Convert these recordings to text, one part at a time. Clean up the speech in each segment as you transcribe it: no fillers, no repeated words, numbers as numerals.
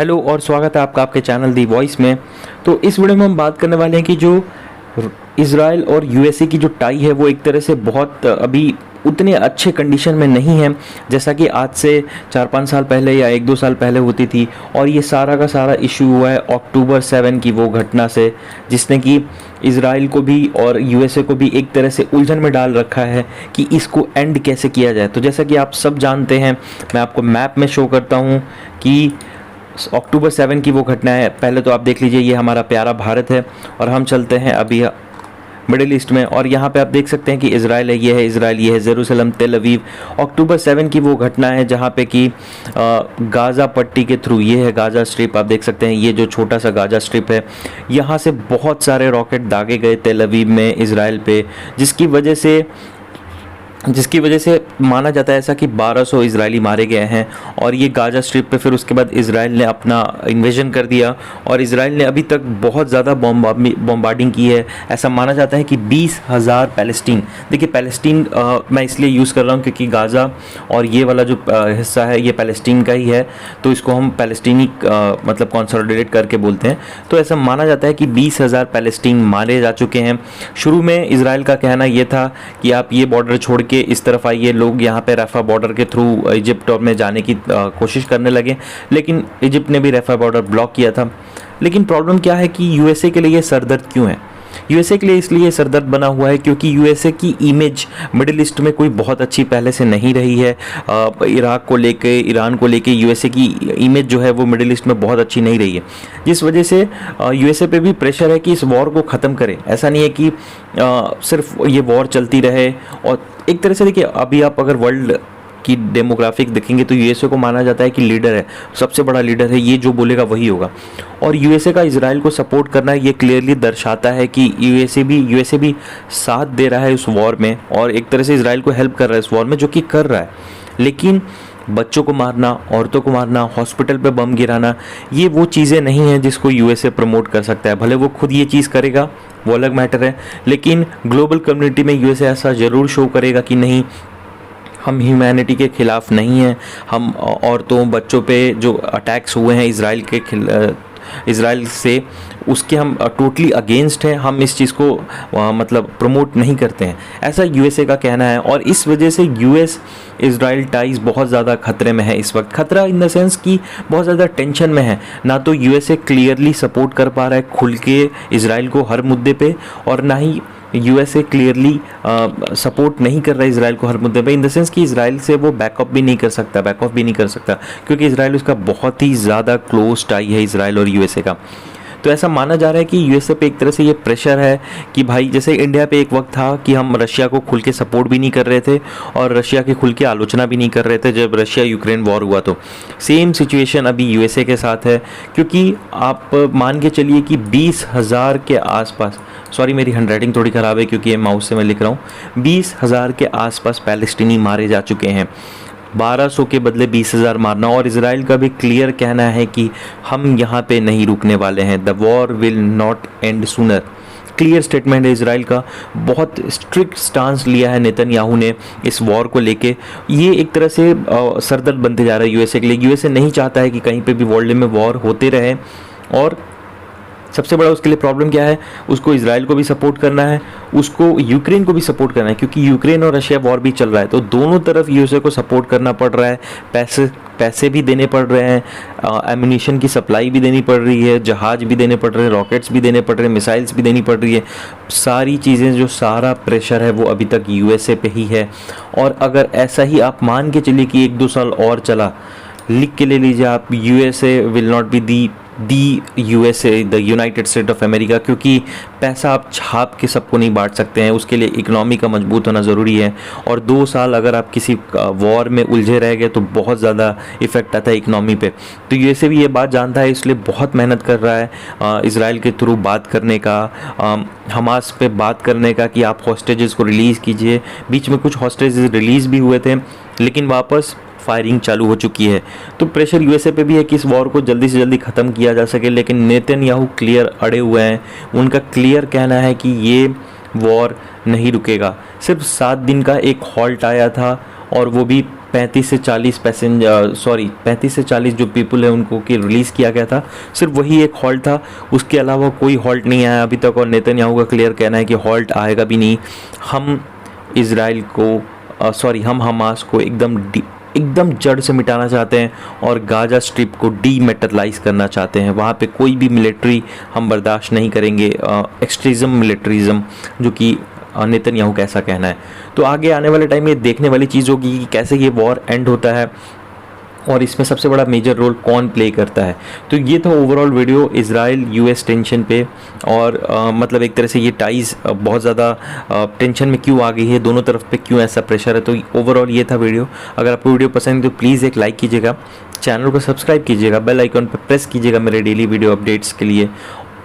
Hello और स्वागत है आपका आपके चैनल दी वॉइस में। तो इस वीडियो में हम बात करने वाले हैं कि जो इज़राइल और यूएसए की जो टाई है वो एक तरह से बहुत अभी उतने अच्छे कंडीशन में नहीं है जैसा कि आज से 4-5 साल पहले या 1-2 साल पहले होती थी। और ये सारा का सारा इशू हुआ है अक्टूबर 7 की वो घटना से, जिसने कि इज़राइल को भी और यूएसए को भी एक तरह से उलझन में डाल रखा है कि इसको एंड कैसे किया जाए। तो जैसा कि आप सब जानते हैं, मैं आपको मैप में शो करता हूँ कि अक्टूबर 7 की वो घटना है। पहले तो आप देख लीजिए, ये हमारा प्यारा भारत है और हम चलते हैं अभी मिडिल ईस्ट में। और यहाँ पे आप देख सकते हैं कि इज़राइल है, ये है इज़राइल, ये है जेरूसलम, तेल अवीव। अक्टूबर 7 की वो घटना है जहाँ पे कि गाज़ा पट्टी के थ्रू, ये है गाज़ा स्ट्रिप, आप देख सकते हैं ये जो छोटा सा गाज़ा स्ट्रिप है, यहाँ से बहुत सारे रॉकेट दागे गए तेल अवीव में इज़राइल पे, जिसकी वजह से माना जाता है ऐसा कि 1200 इजरायली मारे गए हैं। और ये गाज़ा स्ट्रिप पे फिर उसके बाद इज़राइल ने अपना इन्वेजन कर दिया और इज़राइल ने अभी तक बहुत ज़्यादा बॉम्बार्डिंग की है। ऐसा माना जाता है कि 20,000 पैलेस्टीन, देखिए पैलेस्टीन मैं इसलिए यूज़ कर रहा हूँ क्योंकि गाज़ा और ये वाला जो हिस्सा है ये पैलेस्टीन का ही है, तो इसको हम पैलेस्टीनी मतलब कंसोलिडेट करके बोलते हैं। तो ऐसा माना जाता है कि 20,000 पैलेस्टीन मारे जा चुके हैं। शुरू में इज़राइल का कहना ये था कि आप ये बॉर्डर छोड़ कि इस तरफ आइए, लोग यहाँ पे रफ़ा बॉर्डर के थ्रू इजिप्ट और में जाने की कोशिश करने लगे, लेकिन इजिप्ट ने भी रफ़ा बॉर्डर ब्लॉक किया था। लेकिन प्रॉब्लम क्या है कि यूएसए के लिए सरदर्द क्यों है? यूएसए के लिए इसलिए सरदर्द बना हुआ है क्योंकि यूएसए की इमेज मिडिल ईस्ट में कोई बहुत अच्छी पहले से नहीं रही है। इराक को लेके, ईरान को लेके यूएसए की इमेज जो है वो मिडिल ईस्ट में बहुत अच्छी नहीं रही है, जिस वजह से यूएसए पे भी प्रेशर है कि इस वॉर को ख़त्म करे। ऐसा नहीं है कि सिर्फ ये वॉर चलती रहे। और एक तरह से देखिए, अभी आप अगर वर्ल्ड की डेमोग्राफिक देखेंगे तो यूएसए को माना जाता है कि लीडर है, सबसे बड़ा लीडर है, ये जो बोलेगा वही होगा। और यूएसए का इजराइल को सपोर्ट करना ये क्लियरली दर्शाता है कि यूएसए भी साथ दे रहा है उस वॉर में और एक तरह से इजराइल को हेल्प कर रहा है इस वॉर में, जो कि कर रहा है। लेकिन बच्चों को मारना, औरतों को मारना, हॉस्पिटल पे बम गिराना, ये वो चीज़ें नहीं हैं जिसको यूएसए प्रमोट कर सकता है। भले वो खुद ये चीज़ करेगा, वो अलग मैटर है, लेकिन ग्लोबल कम्युनिटी में यूएसए ऐसा ज़रूर शो करेगा कि नहीं, हम ह्यूमैनिटी के ख़िलाफ़ नहीं हैं, हम औरतों बच्चों पे जो अटैक्स हुए हैं इज़राइल से, उसके हम टोटली अगेंस्ट हैं, हम इस चीज़ को मतलब प्रमोट नहीं करते हैं, ऐसा यूएसए का कहना है। और इस वजह से यूएस इज़राइल टाइज बहुत ज़्यादा खतरे में है इस वक्त। खतरा इन द सेंस कि बहुत ज़्यादा टेंशन में है। ना तो यूएसए क्लियरली सपोर्ट कर पा रहा है खुल के इज़राइल को हर मुद्दे पे, और ना ही यूएसए क्लियरली सपोर्ट नहीं कर रहा है इज़राइल को हर मुद्दे पे, इन द सेंस कि इज़राइल से वो बैकऑफ भी नहीं कर सकता क्योंकि इज़राइल उसका बहुत ही ज़्यादा क्लोज टाई है इज़राइल और यूएसए का। तो ऐसा माना जा रहा है कि यूएसए पे एक तरह से ये प्रेशर है कि भाई, जैसे इंडिया पे एक वक्त था कि हम रशिया को खुल के सपोर्ट भी नहीं कर रहे थे और रशिया की खुल के आलोचना भी नहीं कर रहे थे जब रशिया यूक्रेन वॉर हुआ, तो सेम सिचुएशन अभी यूएसए के साथ है। क्योंकि आप मान के चलिए कि 20,000 के आसपास, सॉरी मेरी हैंडराइटिंग थोड़ी ख़राब है क्योंकि ये माउस से मैं लिख रहा हूँ, 20,000 के आसपास पैलेस्टीनी मारे जा चुके हैं। 1200 के बदले 20,000 मारना। और इज़राइल का भी क्लियर कहना है कि हम यहाँ पे नहीं रुकने वाले हैं, the war will not and sooner. Clear statement है इज़राइल का, बहुत स्ट्रिक्ट स्टांस लिया है नेतन्याहू ने इस वॉर को लेके। ये एक तरह से सरदर्द बनते जा रहा है यूएसए के लिए। यूएसए नहीं चाहता है कि कहीं पे भी वर्ल्ड में वॉर होते रहे, और सबसे बड़ा उसके लिए प्रॉब्लम क्या है, उसको इज़राइल को भी सपोर्ट करना है, उसको यूक्रेन को भी सपोर्ट करना है, क्योंकि यूक्रेन और रशिया वॉर भी चल रहा है, तो दोनों तरफ यूएसए को सपोर्ट करना पड़ रहा है। पैसे भी देने पड़ रहे हैं, एम्यूनिशन की सप्लाई भी देनी पड़ रही है, जहाज़ भी देने पड़ रहे हैं, रॉकेट्स भी देने पड़ रहे हैं, मिसाइल्स भी देनी पड़ रही है। सारी चीज़ें, जो सारा प्रेशर है वो अभी तक यूएसए पे ही है। और अगर ऐसा ही आप मान के चलिए कि 1-2 साल और चला, लिख के ले लीजिए आप, USA will not be the USA, the United state of America, क्योंकि पैसा आप छाप के सबको नहीं बांट सकते हैं, उसके लिए इकोनॉमी का मजबूत होना ज़रूरी है। और 2 साल अगर आप किसी वॉर में उलझे रह गए तो बहुत ज़्यादा इफेक्ट आता है इकोनॉमी पे। तो यूएसए भी ये बात जानता है, इसलिए बहुत मेहनत कर रहा है इज़राइल के थ्रू बात करने का, हमास पे बात करने का कि आप हॉस्टेजेस को रिलीज़ कीजिए। बीच में कुछ हॉस्टेजेस रिलीज़ भी हुए थे, लेकिन वापस फायरिंग चालू हो चुकी है। तो प्रेशर यूएसए पे भी है कि इस वॉर को जल्दी से जल्दी ख़त्म किया जा सके, लेकिन नेतन्याहू क्लियर अड़े हुए हैं। उनका क्लियर कहना है कि ये वॉर नहीं रुकेगा। सिर्फ 7 दिन का एक हॉल्ट आया था और वो भी 35 से 40 जो पीपल है उनको कि रिलीज़ किया गया था, सिर्फ वही एक हॉल्ट था, उसके अलावा कोई हॉल्ट नहीं आया अभी तक। और नेतन्याहू का क्लियर कहना है कि हॉल्ट आएगा भी नहीं। हम इसराइल को हम हमास को एकदम जड़ से मिटाना चाहते हैं और गाजा स्ट्रिप को डीमेटलाइज करना चाहते हैं। वहाँ पे कोई भी मिलिट्री हम बर्दाश्त नहीं करेंगे, एक्सट्रीज़म मिलिट्रिज़म, जो कि नेतन्याहू का ऐसा कहना है। तो आगे आने वाले टाइम में देखने वाली चीज़ होगी कि कैसे ये वॉर एंड होता है और इसमें सबसे बड़ा मेजर रोल कौन प्ले करता है। तो ये था overall video Israel US tension पे, और मतलब एक तरह से ये टाइज़ बहुत ज़्यादा टेंशन में क्यों आ गई है, दोनों तरफ पे क्यों ऐसा प्रेशर है। तो ओवरऑल ये था वीडियो। अगर आपको वीडियो पसंद है तो प्लीज़ एक लाइक कीजिएगा, चैनल को सब्सक्राइब कीजिएगा, बेल आइकॉन पर प्रेस कीजिएगा मेरे डेली वीडियो अपडेट्स के लिए।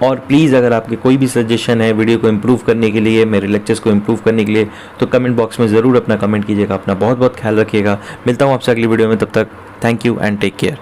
और प्लीज़ अगर आपके कोई भी सजेशन है वीडियो को इम्प्रूव करने के लिए, मेरे लेक्चर्स को इम्प्रूव करने के लिए, तो कमेंट बॉक्स में ज़रूर अपना कमेंट कीजिएगा। अपना बहुत बहुत ख्याल रखिएगा। मिलता हूँ आपसे अगली वीडियो में, तब तक thank you and take care.